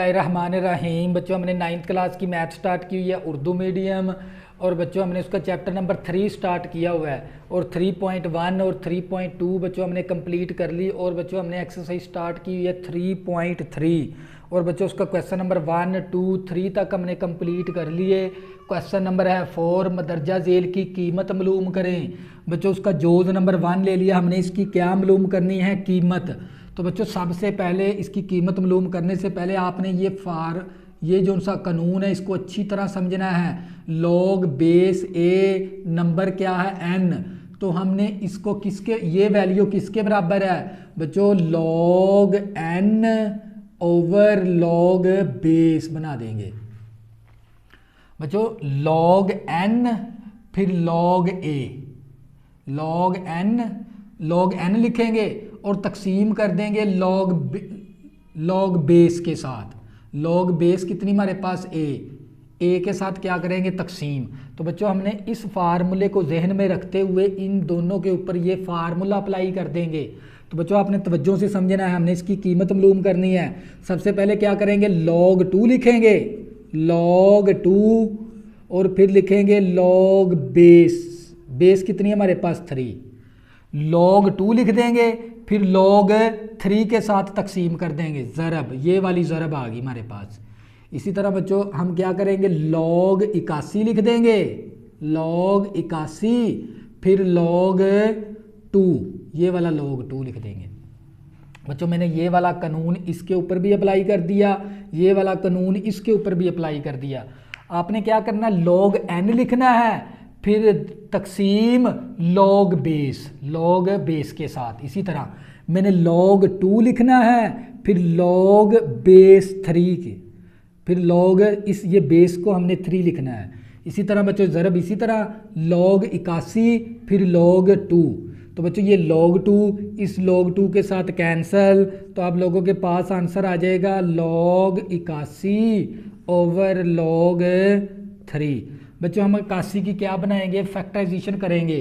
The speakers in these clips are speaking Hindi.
रहमानिर्रहीम। बच्चों हमने 9th क्लास की मैथ स्टार्ट की हुई है उर्दू मीडियम, और बच्चों हमने उसका चैप्टर नंबर 3 स्टार्ट किया हुआ है, और 3.1 और 3.2 बच्चों हमने कंप्लीट कर ली। और बच्चों हमने एक्सरसाइज स्टार्ट की हुई है 3.3, और बच्चों उसका क्वेश्चन नंबर 1, 2, 3 तक हमने कंप्लीट कर लिए। क्वेश्चन नंबर है 4, मदरजा झेल की कीमत मालूम करें। बच्चों उसका जोज नंबर 1 ले लिया हमने, इसकी क्या मालूम करनी है, कीमत। तो बच्चों सबसे पहले इसकी कीमत मालूम करने से पहले आपने ये जो सा कानून है इसको अच्छी तरह समझना है। लॉग बेस ए नंबर क्या है n, तो हमने इसको ये वैल्यू किसके बराबर है बच्चों, log n over log base बना देंगे बच्चों। लॉग n फिर लॉग a, लॉग n लिखेंगे और तकसीम कर देंगे लॉग बेस के साथ। लॉग बेस कितनी हमारे पास ए के साथ क्या करेंगे, तकसीम। तो बच्चों हमने इस फार्मूले को जहन में रखते हुए इन दोनों के ऊपर ये फार्मूला अप्लाई कर देंगे। तो बच्चों आपने तवज्जो से समझना है, हमने इसकी कीमत मालूम करनी है। सबसे पहले क्या करेंगे, log 2 लिखेंगे, log 2, और फिर लिखेंगे log बेस कितनी है हमारे पास 3, log 2 लिख देंगे, फिर log 3 के साथ तकसीम कर देंगे, ज़रब, ये वाली ज़रब आ गई हमारे पास। इसी तरह बच्चों हम क्या करेंगे, log 81 लिख देंगे, log 81, फिर log 2, ये वाला log 2 लिख देंगे। बच्चों मैंने ये वाला कानून इसके ऊपर भी अप्लाई कर दिया, ये वाला कानून इसके ऊपर भी अप्लाई कर दिया। आपने क्या करना, log n लिखना है, फिर तकसीम log बेस के साथ। इसी तरह मैंने log 2 लिखना है, फिर log बेस 3 के, फिर log ये बेस को हमने 3 लिखना है। इसी तरह बच्चों ज़रब, इसी तरह log 81, फिर log 2। तो बच्चों ये log 2 इस log 2 के साथ कैंसल, तो आप लोगों के पास आंसर आ जाएगा log 81 ओवर log 3। बच्चों हम 81 की क्या बनाएंगे, फैक्टराइजेशन करेंगे,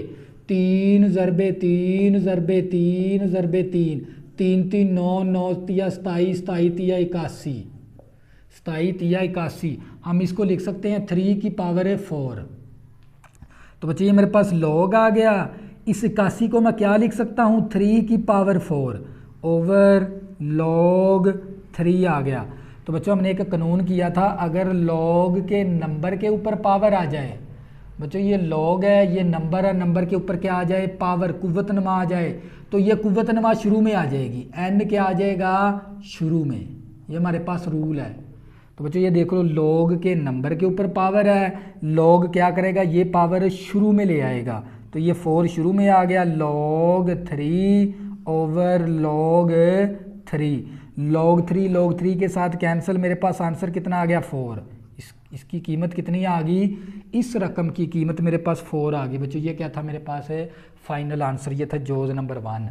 3 ज़रबे 3 ज़रबे 3 ज़रबे 3, 3 3 9 9 तिया 27, 27 तिया 81, 27 तिया 81। हम इसको लिख सकते हैं 3 की पावर है 4। तो बच्चे ये मेरे पास log आ गया, इस 81 को मैं क्या लिख सकता हूँ, 3 की पावर 4 ओवर log 3 आ गया। तो बच्चों हमने एक कानून किया था, अगर log के नंबर के ऊपर पावर आ जाए, बच्चों ये log है, ये नंबर है, नंबर के ऊपर क्या आ जाए, पावर, कुव्वत नमा आ जाए, तो ये कुव्वत नमा शुरू में आ जाएगी, n क्या आ जाएगा शुरू में, ये हमारे पास रूल है। तो बच्चों ये देख लो, log के नंबर के ऊपर पावर है, log क्या करेगा, ये पावर शुरू में ले आएगा, तो ये 4 शुरू में आ गया, log 3 ओवर log 3, log 3 के साथ कैंसिल, मेरे पास आंसर कितना आ गया 4। इसकी कीमत कितनी आ गई, इस रकम की कीमत मेरे पास 4 आ गई। बच्चों ये क्या था मेरे पास है फाइनल आंसर, ये था जोज नंबर 1।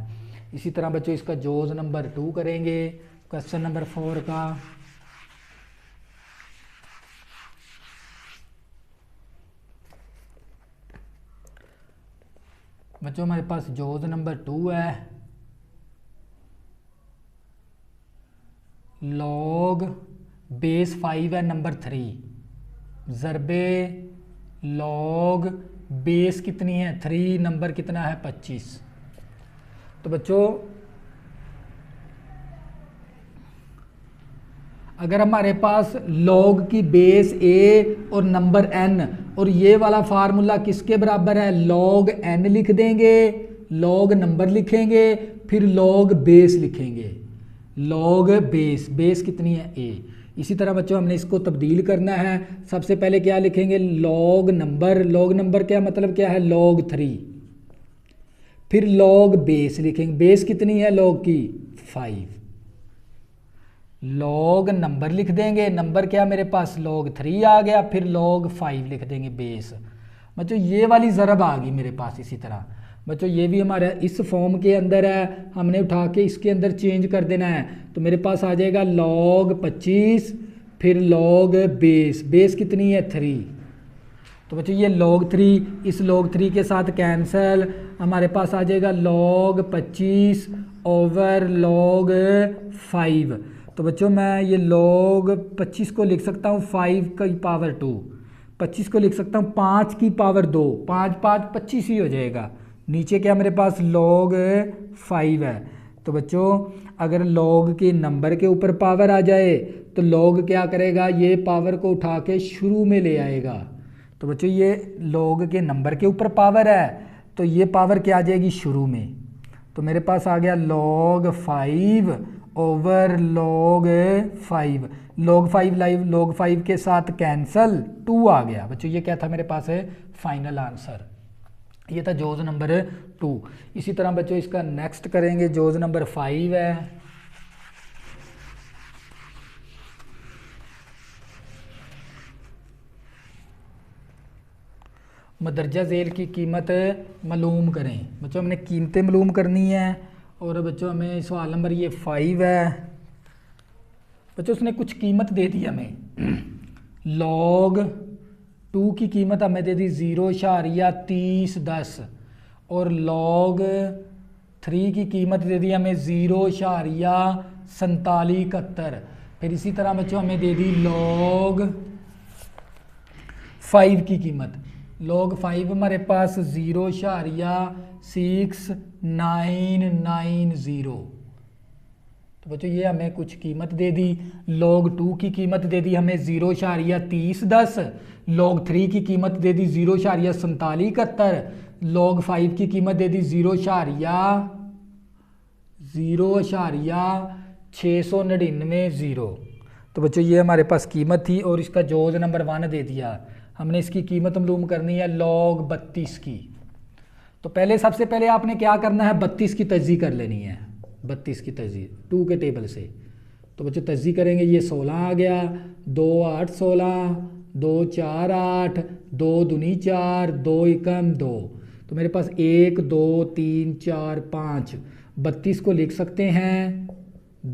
इसी तरह बच्चों इसका जोज नंबर 2 करेंगे, क्वेश्चन नंबर 4 का। बच्चों हमारे पास जोज नंबर 2 है, log बेस 5 है नंबर 3, ज़रबे log बेस कितनी है 3, नंबर कितना है 25। तो बच्चों अगर हमारे पास log की बेस a और नंबर n, और ये वाला फार्मूला किसके बराबर है, log n लिख देंगे, log नंबर लिखेंगे, फिर log बेस लिखेंगे, log बेस कितनी है a। इसी तरह बच्चों हमने इसको तब्दील करना है, सबसे पहले क्या लिखेंगे, log नंबर क्या मतलब क्या है, log 3, फिर log बेस लिखेंगे, बेस कितनी है log की 5, log नंबर लिख देंगे, नंबर क्या मेरे पास log 3 आ गया, फिर log 5 लिख देंगे बेस। बच्चों ये वाली ज़रब आ गई मेरे पास। इसी तरह बच्चों ये भी हमारा इस फॉर्म के अंदर है, हमने उठा के इसके अंदर चेंज कर देना है, तो मेरे पास आ जाएगा log 25, फिर log बेस कितनी है 3। तो बच्चों ये log 3 इस log 3 के साथ कैंसल, हमारे पास आ जाएगा log 25 ओवर log 5। तो बच्चों मैं ये log 25 को लिख सकता हूँ 5 की पावर 2, 25 को लिख सकता हूँ 5 की पावर 2, 5 5 25 ही हो जाएगा। नीचे क्या मेरे पास log 5 है। तो बच्चों अगर log के नंबर के ऊपर पावर आ जाए तो log क्या करेगा, ये पावर को उठा के शुरू में ले आएगा। तो बच्चों ये log के नंबर के ऊपर पावर है तो ये पावर क्या आ जाएगी, शुरू में। तो मेरे पास आ गया log 5 over log 5, log 5 live log 5 के साथ कैंसल, 2 आ गया। बच्चों ये क्या था मेरे पास है फाइनल आंसर, ये था जोज नंबर 2। इसी तरह बच्चों इसका नेक्स्ट करेंगे, जोज नंबर 5 है। मदरजा झेल की कीमत मालूम करें। बच्चों हमने कीमतें मालूम करनी है और बच्चों हमें सवाल नंबर ये 5 है। बच्चों उसने कुछ कीमत दे दी हमें, log 2 की कीमत हमें दे दी 0.3010 और log 3 की कीमत दे दी हमें 0.4771। फिर इसी तरह बच्चों हमें दे दी log 5 की कीमत, log 5 हमारे पास 0.6990। तो बच्चों ये हमें कुछ कीमत दे दी। log 2 की कीमत दे दी हमें 0.3010, log 3 की कीमत दे दी 0.4771, log 5 की कीमत दे दी 0.699। तो बच्चों ये हमारे पास कीमत थी और इसका जोज नंबर 1 दे दिया। हमने इसकी कीमत मालूम करनी है log 32 की। तो पहले सबसे पहले आपने क्या करना है, 32 की तज्जी कर लेनी है, 32 की तज्जी 2 के टेबल से। तो बच्चों तज्जी करेंगे, ये 16 आ गया, 2 8 16, 2 4 8, 2 दूनी 4, 2 एकम 2। तो मेरे पास 1 2 3 4 5, 32 को लिख सकते हैं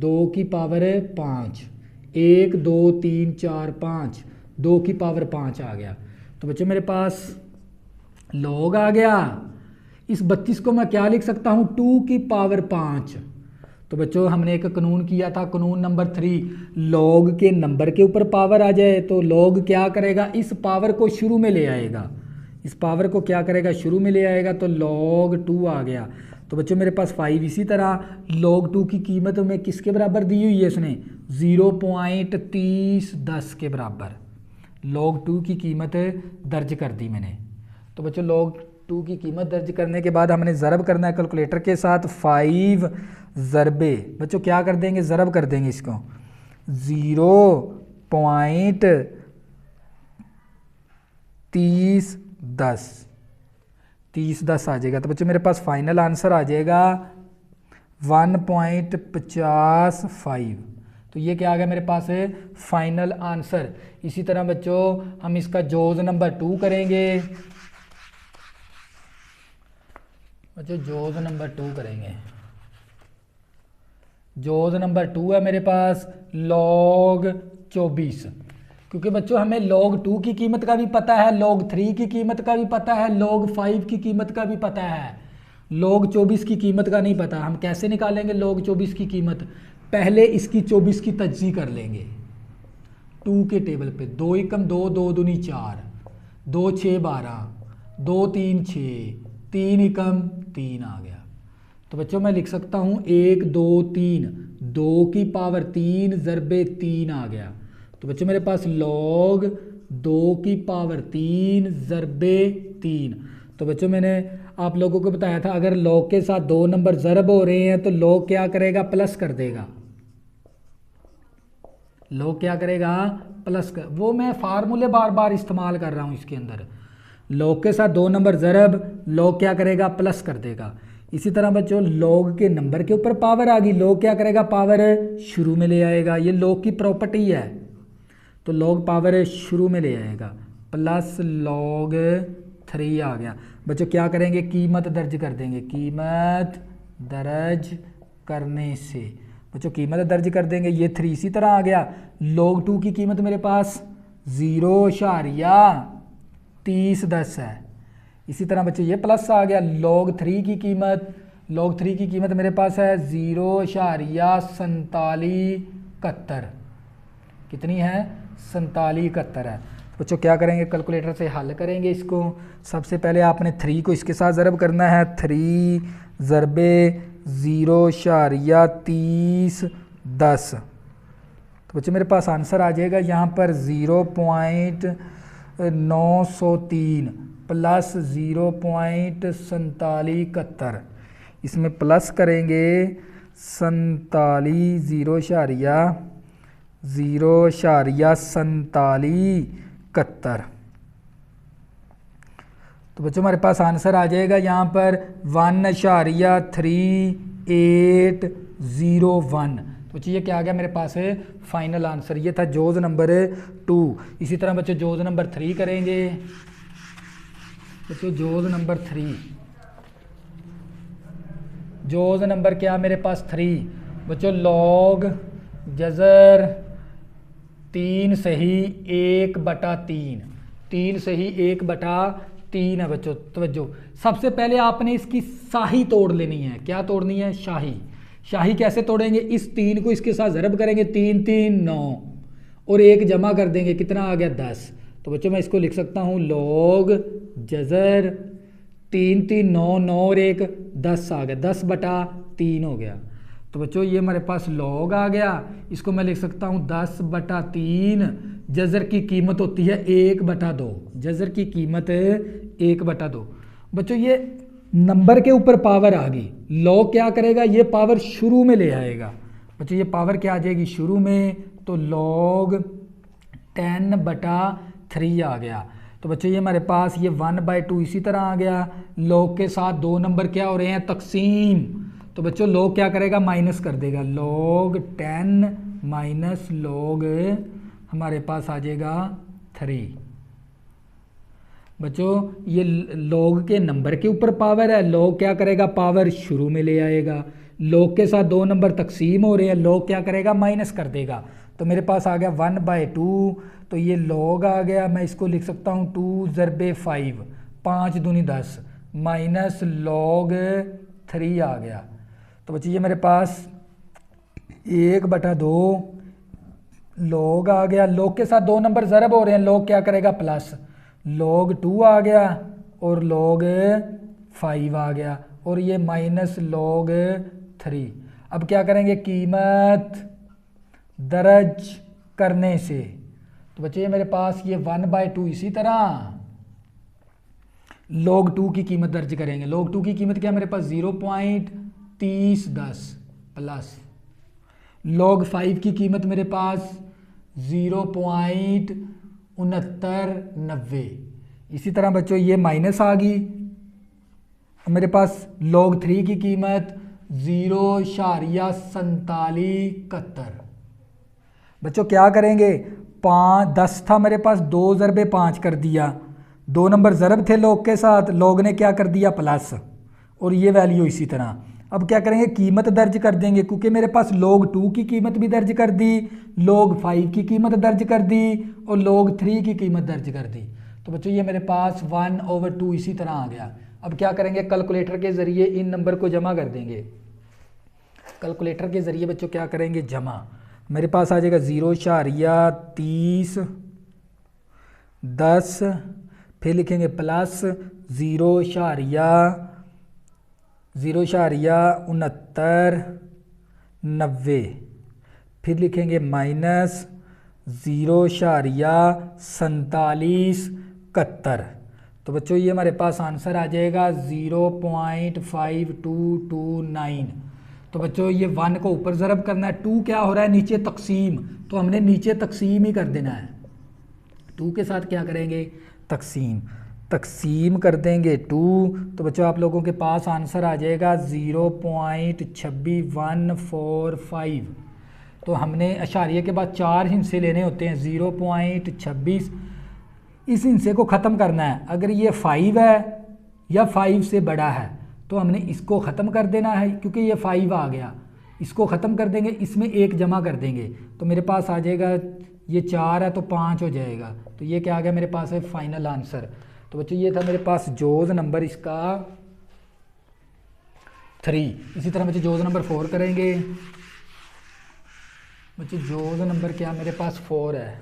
2 की पावर 5, 1 2 3 4 5, 2 की पावर 5 आ गया। तो बच्चों मेरे पास log आ गया। इस 32 को मैं क्या लिख सकता हूँ, 2 की पावर 5। तो बच्चों हमने एक कानून किया था, कानून नंबर 3, log के नंबर के ऊपर पावर आ जाए तो log क्या करेगा, इस पावर को शुरू में ले आएगा, इस पावर को क्या करेगा, शुरू में ले आएगा। तो log 2 आ गया। तो बच्चों मेरे पास 5। इसी तरह log 2 की कीमत में किसके बराबर दी हुई है, इसने 0.3010 के बराबर log 2 की कीमत दर्ज कर दी मैंने। तो बच्चों log 2 की कीमत दर्ज करने के बाद हमने ज़रब करना है कैलकुलेटर के साथ, 5 ज़रबे, बच्चों क्या कर देंगे, ज़रब कर देंगे इसको 0.3010, 3010 आ जाएगा। तो बच्चों मेरे पास फाइनल आंसर आ जाएगा 1.55। तो ये क्या आ गया मेरे पास है फाइनल आंसर। इसी तरह बच्चों हम इसका जोज नंबर 2 करेंगे। बच्चों जोज नंबर 2 करेंगे, जोज नंबर 2 है मेरे पास log 24। क्योंकि बच्चों हमें log 2 की कीमत का भी पता है, log 3 की कीमत का भी पता है, log 5 की कीमत का भी पता है, log 24 की कीमत का नहीं पता। हम कैसे निकालेंगे log 24 की कीमत, पहले इसकी 24 की तज्जी कर लेंगे 2 के टेबल पे, 2 एकम 2, 2 दूनी 4, 2 6 12, 2 3 6, 3 एकम 3 आ गया। तो बच्चों मैं लिख सकता हूँ 1 2 3, 2 की पावर 3 ज़रबे 3 आ गया। तो बच्चों मेरे पास log 2 की पावर 3 ज़रबे 3। तो बच्चों मैंने आप लोगों को बताया था अगर log के साथ 2 नंबर ज़रब हो रहे हैं तो log क्या करेगा, प्लस कर देगा, log क्या करेगा, प्लस कर। वो मैं फार्मूले बार बार इस्तेमाल कर रहा हूँ इसके अंदर, log के साथ 2 नंबर ज़रब, log क्या करेगा, प्लस कर देगा। इसी तरह बच्चों log के नंबर के ऊपर पावर आ गई, log क्या करेगा, पावर शुरू में ले आएगा, ये log की प्रॉपर्टी है। तो log पावर शुरू में ले आएगा, प्लस log 3 आ गया। बच्चों क्या करेंगे, कीमत दर्ज कर देंगे, कीमत दर्ज करने से बच्चों कीमत दर्ज कर देंगे, ये 3 इसी तरह आ गया। log 2 की कीमत मेरे पास 0.3010 है। इसी तरह बच्चों ये प्लस आ गया। log 3 की कीमत, log 3 की कीमत मेरे पास है 0.47 71, कितनी है 47 71 है। बच्चों क्या करेंगे, कैलकुलेटर से हल करेंगे इसको। सबसे पहले आपने 3 को इसके साथ ज़रब करना है, 3 ज़रबे 0.30 10। तो बच्चों मेरे पास आंसर आ जाएगा यहाँ पर 0.903 प्लस 0.47 71। इसमें प्लस करेंगे 47 0.47 71। तो बच्चों हमारे पास आंसर आ जाएगा यहाँ पर 1.3801। तो बच्चों ये क्या आ गया मेरे पास है फाइनल आंसर। ये था जोज नंबर 2। इसी तरह बच्चों जोज नंबर 3 करेंगे। बच्चों जोज नंबर 3, जोज नंबर क्या मेरे पास 3। बच्चों लॉग जज़र 3 सही 1/3, 3 सही 1/3 है बच्चों। तवज्जो, सबसे पहले आपने इसकी शाही तोड़ लेनी है। क्या तोड़नी है, शाही। शाही कैसे तोड़ेंगे, इस 3 को इसके साथ ज़रब करेंगे, 3 3 9 और 1 जमा कर देंगे, कितना आ गया 10। तो बच्चों मैं इसको लिख सकता हूँ लॉग जज़र 3 3 9 9 और 1 10 आ गया, 10/3 हो गया। तो बच्चों ये हमारे पास लॉग आ गया। इसको मैं लिख सकता हूँ 10/3। जज़र की कीमत होती है 1/2। जज़र की कीमत 1/2। बच्चों ये नंबर के ऊपर पावर आ गई। लॉग क्या करेगा, ये पावर शुरू में ले आएगा। बच्चों ये पावर क्या आ जाएगी शुरू में, तो लॉग 10/3 आ गया। तो बच्चों ये हमारे पास ये 1/2 इसी तरह आ गया। लॉग के साथ 2 नंबर क्या हो रहे हैं, तकसीम। तो बच्चों लॉग क्या करेगा, माइनस कर देगा। लॉग 10 माइनस लॉग हमारे पास आ जाएगा 3। बच्चों ये लॉग के नंबर के ऊपर पावर है। लॉग क्या करेगा, पावर शुरू में ले आएगा। लॉग के साथ 2 नंबर तकसीम हो रहे हैं, लॉग क्या करेगा, माइनस कर देगा। तो मेरे पास आ गया 1/2। तो ये लॉग आ गया, मैं इसको लिख सकता हूँ 2 ज़रबे 5, 5 दूनी 10 माइनस लॉग 3 आ गया। तो बच्चे ये मेरे पास 1/2 लॉग आ गया। लॉग के साथ 2 नंबर ज़रब हो रहे हैं, लॉग क्या करेगा, प्लस लॉग 2 आ गया और लॉग 5 आ गया और ये माइनस लॉग 3। अब क्या करेंगे, कीमत दर्ज करने से। तो बच्चे ये मेरे पास ये 1/2 इसी तरह log 2 की कीमत दर्ज करेंगे। log 2 की कीमत क्या मेरे पास 0.3010 प्लस log 5 की कीमत मेरे पास 0.6990। इसी तरह बच्चों ये माइनस आ गई। मेरे पास log 3 की कीमत 0.4771। बच्चों क्या करेंगे, 10 था मेरे पास, 2 ज़रबे 5 कर दिया। 2 नंबर ज़रब थे log के साथ, log ने क्या कर दिया, प्लस, और ये वैल्यू इसी तरह। अब क्या करेंगे, कीमत दर्ज कर देंगे, क्योंकि मेरे पास log 2 की कीमत भी दर्ज कर दी, log 5 की कीमत दर्ज कर दी और log 3 की कीमत दर्ज कर दी। तो बच्चों ये मेरे पास 1/2 इसी तरह आ गया। अब क्या करेंगे, कैलकुलेटर के ज़रिए इन नंबर को जमा कर देंगे। कैलकुलेटर के ज़रिए बच्चों क्या करेंगे, जमा। मेरे पास आ जाएगा 0.3010, फिर लिखेंगे प्लस 0.6990, फिर लिखेंगे माइनस 0.4771। तो बच्चों ये हमारे पास आंसर आ जाएगा 0.5229। तो बच्चों ये 1 को ऊपर ज़रब करना है, 2 क्या हो रहा है, नीचे तकसीम, तो हमने नीचे तकसीम ही कर देना है। 2 के साथ क्या करेंगे, तकसीम, तकसीम कर देंगे 2। तो बच्चों आप लोगों के पास आंसर आ जाएगा 0.26145। तो हमने अशारिये के बाद 4 हिस्से लेने होते हैं, 0.26। इस हिस्से को ख़त्म करना है। अगर ये 5 है या 5 से बड़ा है तो हमने इसको ख़त्म कर देना है, क्योंकि ये 5 आ गया, इसको ख़त्म कर देंगे, इसमें 1 जमा कर देंगे। तो मेरे पास आ जाएगा, ये 4 है तो 5 हो जाएगा। तो ये क्या आ गया मेरे पास है फाइनल आंसर। तो बच्चों ये था मेरे पास जोज नंबर इसका 3। इसी तरह बच्चों जोज नंबर 4 करेंगे। बच्चों जोज नंबर क्या मेरे पास 4 है,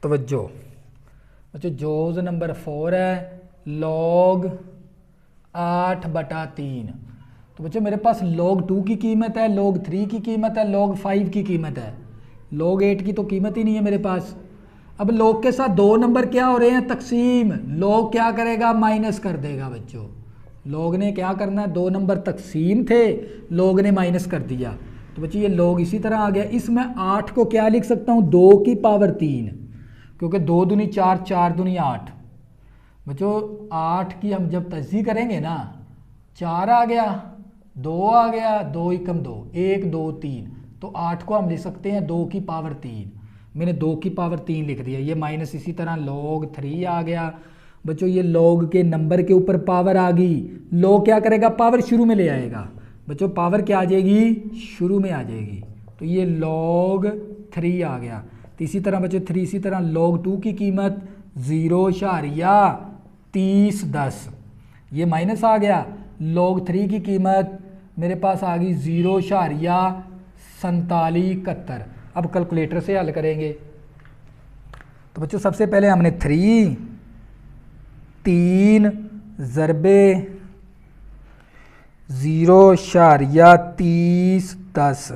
तवज्जो बच्चों जोज नंबर 4 है log 8/3। तो बच्चों मेरे पास log 2 की कीमत है, log 3 की कीमत है, log 5 की कीमत है, log 8 की तो कीमत ही नहीं है मेरे पास। अब log के साथ दो नंबर क्या हो रहे हैं, तकसीम। log क्या करेगा, माइनस कर देगा बच्चों। log ने क्या करना है, दो नंबर तकसीम थे, log ने माइनस कर दिया। तो बच्चों ये log इसी तरह आ गया। इसमें 8 को क्या लिख सकता हूँ, 2 की पावर 3, क्योंकि 2 दूनी 4, 4 दूनी 8। बच्चों 8 की हम जब तज्जी करेंगे ना, 4 आ गया, 2 आ गया, 2 एकम 2, 1 2 3, तो 8 को हम लिख सकते हैं 2 की पावर 3। मैंने 2 की पावर 3 लिख दिया। ये माइनस इसी तरह log 3 आ गया। बच्चों ये log के नंबर के ऊपर पावर आ गई, log क्या करेगा, पावर शुरू में ले आएगा। बच्चों पावर क्या आ जाएगी, शुरू में आ जाएगी। तो ये log 3 आ गया। तो इसी तरह बच्चों 3, इसी तरह log 2 की कीमत 0.3010, ये माइनस आ गया। log 3 की कीमत मेरे पास आ गई 0.4771। अब कैलकुलेटर से हल करेंगे। तो बच्चों सबसे पहले हमने 3 ज़रबे 0.3010,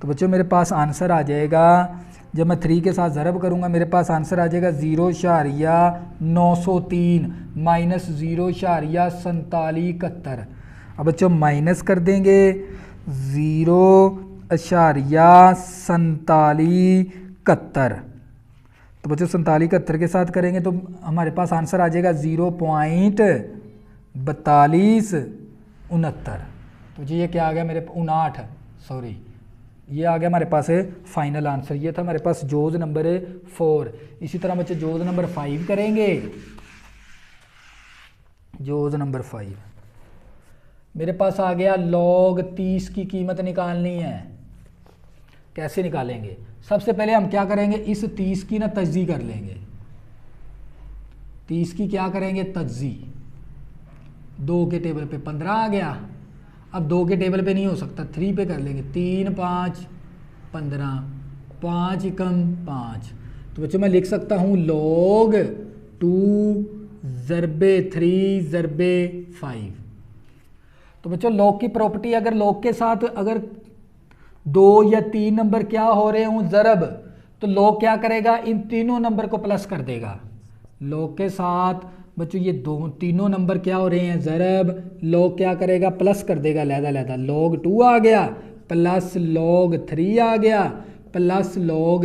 तो बच्चों मेरे पास आंसर आ जाएगा, जब मैं 3 के साथ ज़रब करूंगा मेरे पास आंसर आ जाएगा 0.903 माइनस 0.4771। अब बच्चों माइनस कर देंगे 0.4771। तो बच्चों 4771 के साथ करेंगे तो हमारे पास आंसर आ जाएगा 0.4269। तो जी ये क्या आ गया मेरे 59, सॉरी ये आ गया हमारे पास है फाइनल आंसर। ये था हमारे पास जोज नंबर 4। इसी तरह बच्चे जोज नंबर 5 करेंगे। जोज नंबर 5 मेरे पास आ गया, log 30 की कीमत निकालनी है। कैसे निकालेंगे, सबसे पहले हम क्या करेंगे, इस 30 की ना तज्जी कर लेंगे। 30 की क्या करेंगे, तज्जी। 2 के टेबल पे 15 आ गया। अब 2 के टेबल पे नहीं हो सकता, 3 पे कर लेंगे। 3 5 15, 5 एकम 5। तो बच्चों मैं लिख सकता हूँ log 2 ज़रबे 3 ज़रबे 5। तो बच्चों log की प्रॉपर्टी, अगर log के साथ अगर 2 या 3 नंबर क्या हो रहे हों ज़रब, तो log क्या करेगा, इन तीनों नंबर को प्लस कर देगा। log के साथ बच्चों ये तीनों नंबर क्या हो रहे हैं, ज़रब, log क्या करेगा, प्लस कर देगा, लहदा log 2 आ गया प्लस log 3 आ गया प्लस log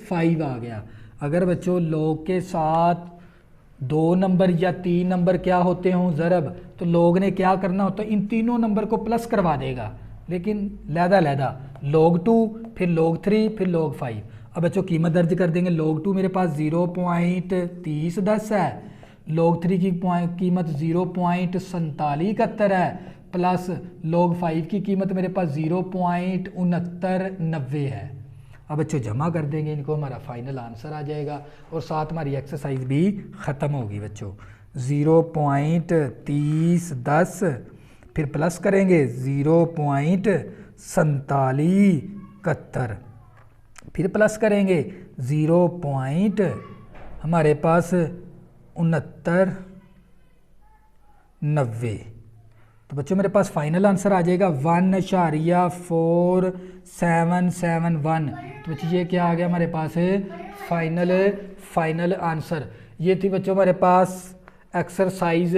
5 आ गया। अगर बच्चों log के साथ 2 नंबर या 3 नंबर क्या होते हों ज़रब, तो log ने क्या करना होता है, इन तीनों नंबर को प्लस करवा देगा, लेकिन लहदा log 2 फिर log 3 फिर log 5। अब बच्चों कीमत दर्ज कर देंगे। log 2 मेरे पास 0.3010 है, log 3 की कीमत 0.4771 है, प्लस log 5 की कीमत मेरे पास 0.6990 है। अब बच्चों जमा कर देंगे इनको, हमारा फाइनल आंसर आ जाएगा और साथ हमारी एक्सरसाइज भी ख़त्म होगी। बच्चों 0.3010 फिर प्लस करेंगे 0.4771, फिर प्लस करेंगे 0. हमारे पास 6990। तो बच्चों मेरे पास फाइनल आंसर आ जाएगा 1.4771। तो बच्चों ये क्या आ गया हमारे पास है, फाइनल आंसर। ये थी बच्चों हमारे पास एक्सरसाइज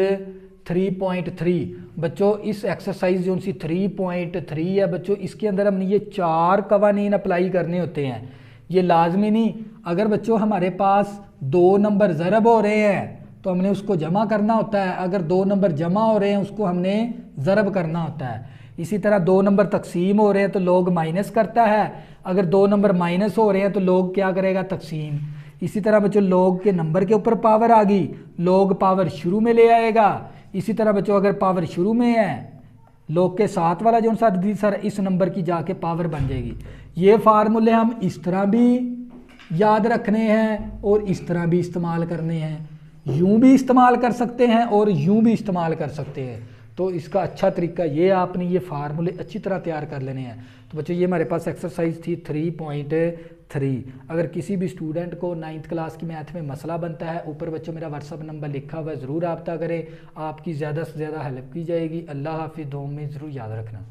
3.3। बच्चों इस एक्सरसाइज जो सी 3.3 है बच्चों, इसके अंदर हमने ये 4 कवानीन अप्लाई करने होते हैं। ये लाजमी नहीं, अगर बच्चों हमारे पास 2 नंबर ज़रब हो रहे हैं तो हमने उसको जमा करना होता है, अगर 2 नंबर जमा हो रहे हैं उसको हमने ज़रब करना होता है। इसी तरह 2 नंबर तकसीम हो रहे हैं तो log माइनस करता है, अगर 2 नंबर माइनस हो रहे हैं तो log क्या करेगा, तकसीम। इसी तरह बच्चों log के नंबर के ऊपर पावर आ गई, log पावर शुरू में ले आएगा। इसी तरह बच्चों अगर पावर शुरू में है, log के साथ वाला जो सा सर इस नंबर की जाके पावर बन जाएगी। ये फार्मूले हम इस तरह भी याद रखने हैं और इस तरह भी इस्तेमाल करने हैं, यूं भी इस्तेमाल कर सकते हैं और यूं भी इस्तेमाल कर सकते हैं। तो इसका अच्छा तरीका ये, आपने ये फार्मूले अच्छी तरह तैयार कर लेने हैं। तो बच्चों ये हमारे पास एक्सरसाइज थी 3.3। अगर किसी भी स्टूडेंट को 9th क्लास की मैथ में मसला बनता है, ऊपर बच्चों मेरा व्हाट्सअप नंबर लिखा हुआ है, ज़रूर रब्ता करें, आपकी ज़्यादा से ज़्यादा हेल्प की जाएगी। अल्लाह हाफिज़, दुआ में ज़रूर याद रखना।